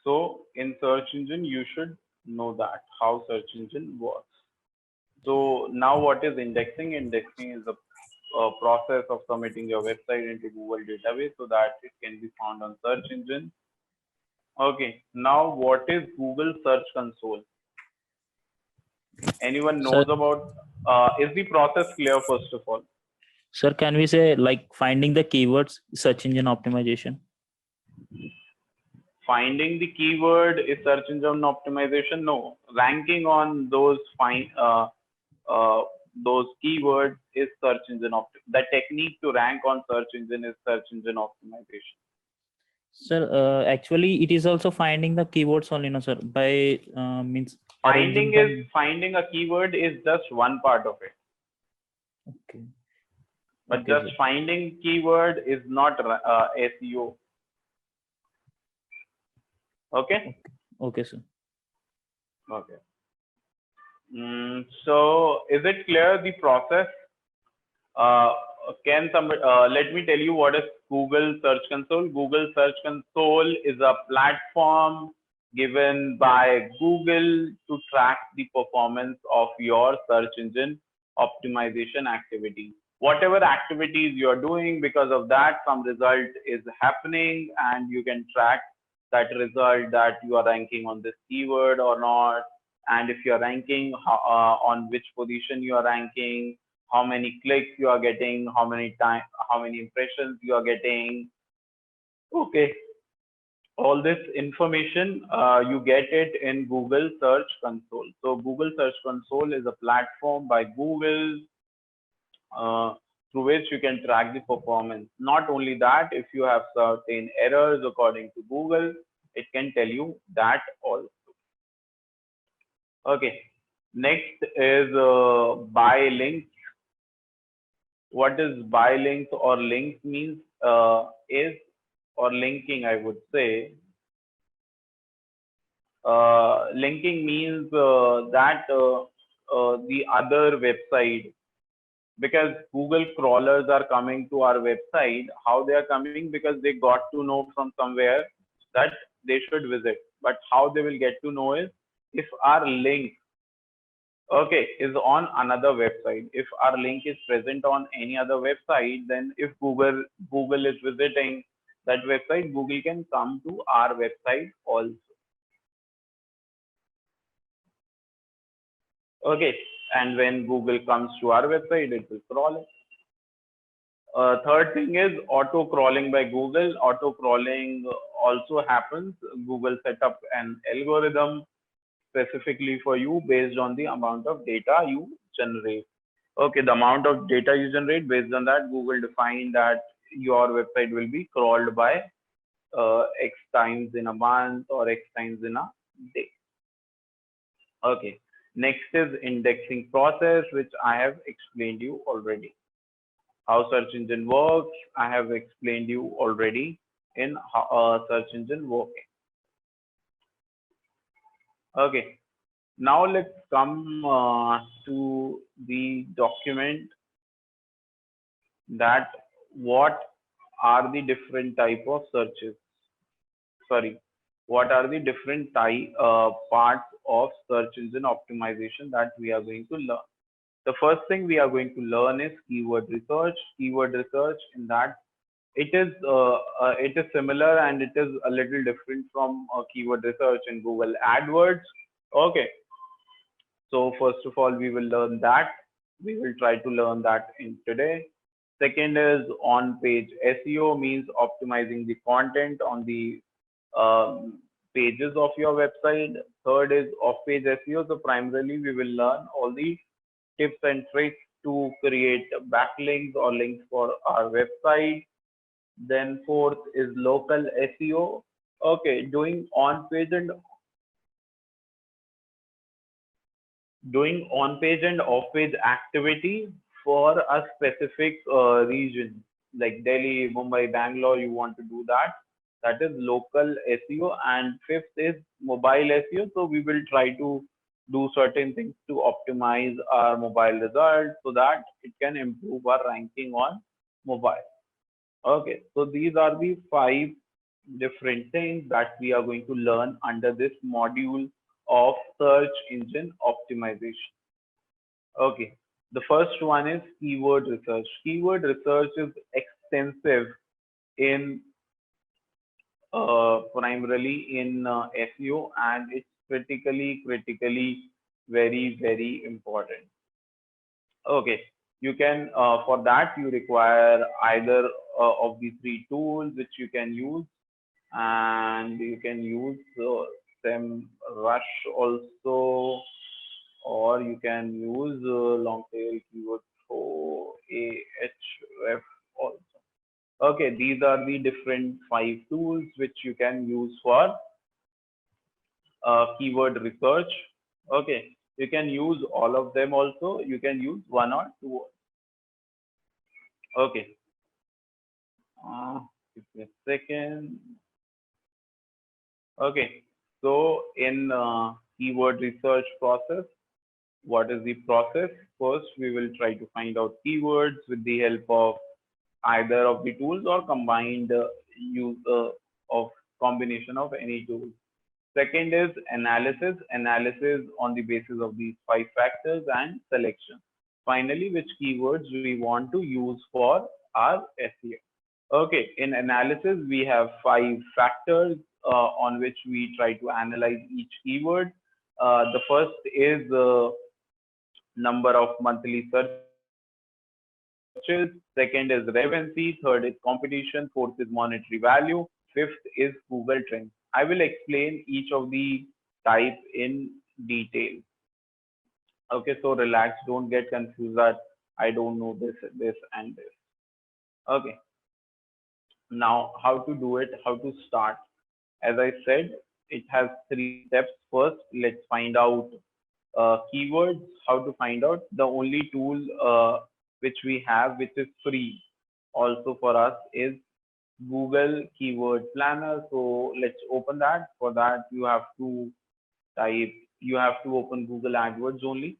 So in search engine, you should know that how search engine works. So now what is indexing? Indexing is a process of submitting your website into Google database so that it can be found on search engine. Okay, now what is Google Search Console? Anyone Sir, knows about, is the process clear first of all? sir, can we say like finding the keywords, search engine optimization? Finding the keyword is search engine optimization? No, ranking on those keywords is search engine the technique to rank on search engine is search engine optimization. Sir, actually, it is also finding the keywords only, no, sir. By means arranging them. Finding a keyword is just one part of it, Okay. but Okay, just sir. finding keyword is not SEO. Okay. Okay, sir. Okay. So is it clear the process? Uh, can some let me tell you what is Google Search Console. Google Search Console is a platform given by Google to track the performance of your search engine optimization activity. Whatever activities you are doing, because of that, some result is happening, and you can track that result, that you are ranking on this keyword or not, and if you are ranking, on which position you are ranking, how many clicks you are getting, how many impressions you are getting. Okay, all this information you get it in Google Search Console. So Google Search Console is a platform by Google uh, through which you can track the performance. Not only that, if you have certain errors according to Google, it can tell you that also. Okay, next is buy links. What does buy links or links means? Is or linking, I would say. Linking means that the other website, because Google crawlers are coming to our website. How they are coming? Because they got to know from somewhere that they should visit. But how they will get to know is if our link, okay, is on another website. If our link is present on any other website, then if Google is visiting that website, Google can come to our website also. Okay, and when Google comes to our website, it will crawl it. Third thing is auto crawling by Google. Auto crawling also happens. Google set up an algorithm specifically for you based on the amount of data you generate. Okay, the amount of data you generate, based on that, Google define that your website will be crawled by X times in a month or X times in a day. Okay, next is indexing process, which I have explained you already. How search engine works, I have explained you already in how, search engine working. Okay, now let's come to the document, that what are the different type of searches. Sorry, what are the different parts of search engine optimization that we are going to learn. The first thing we are going to learn is keyword research. Keyword research, in that it is similar and it is a little different from keyword research in Google AdWords. Okay, so first of all, we will learn that. We will try to learn that in today. Second is on-page SEO, means optimizing the content on the pages of your website. Third is off-page SEO. So primarily, we will learn all the tips and tricks to create backlinks or links for our website. Then fourth is local SEO. Okay, doing on-page and off-page activity for a specific region, like Delhi, Mumbai, Bangalore. You want to do that. That is local SEO. And fifth is mobile SEO. So we will try to do certain things to optimize our mobile results so that it can improve our ranking on mobile. Okay, so these are the five different things that we are going to learn under this module of search engine optimization. Okay, the first one is keyword research. Keyword research is extensive in primarily in SEO, and it's critically very important. Okay, you can for that you require either of the three tools which you can use, and you can use SEMrush also, or you can use long tail keyword pro Ahref also. Okay, these are the different 5 tools which you can use for keyword research. Okay, you can use all of them also. You can use one or two. Okay, give me a second. Okay, so in keyword research process, what is the process? First, we will try to find out keywords with the help of either of the tools or combined use of combination of any tool. Second is analysis on the basis of these 5 factors and selection. Finally, which keywords we want to use for our SEO. Okay, in analysis, we have 5 factors on which we try to analyze each keyword. The first is number of monthly searches. Second is relevancy. Third is competition. Fourth is monetary value. Fifth is Google Trends. I will explain each of the type in detail. Okay, so relax, don't get confused that I don't know this, and this. Okay, now how to do it, how to start. As I said, it has 3 steps. First, let's find out keywords. How to find out? The only tool which we have, which is free also for us, is Google Keyword Planner. So let's open that. For that, you have to type, you have to open Google AdWords only.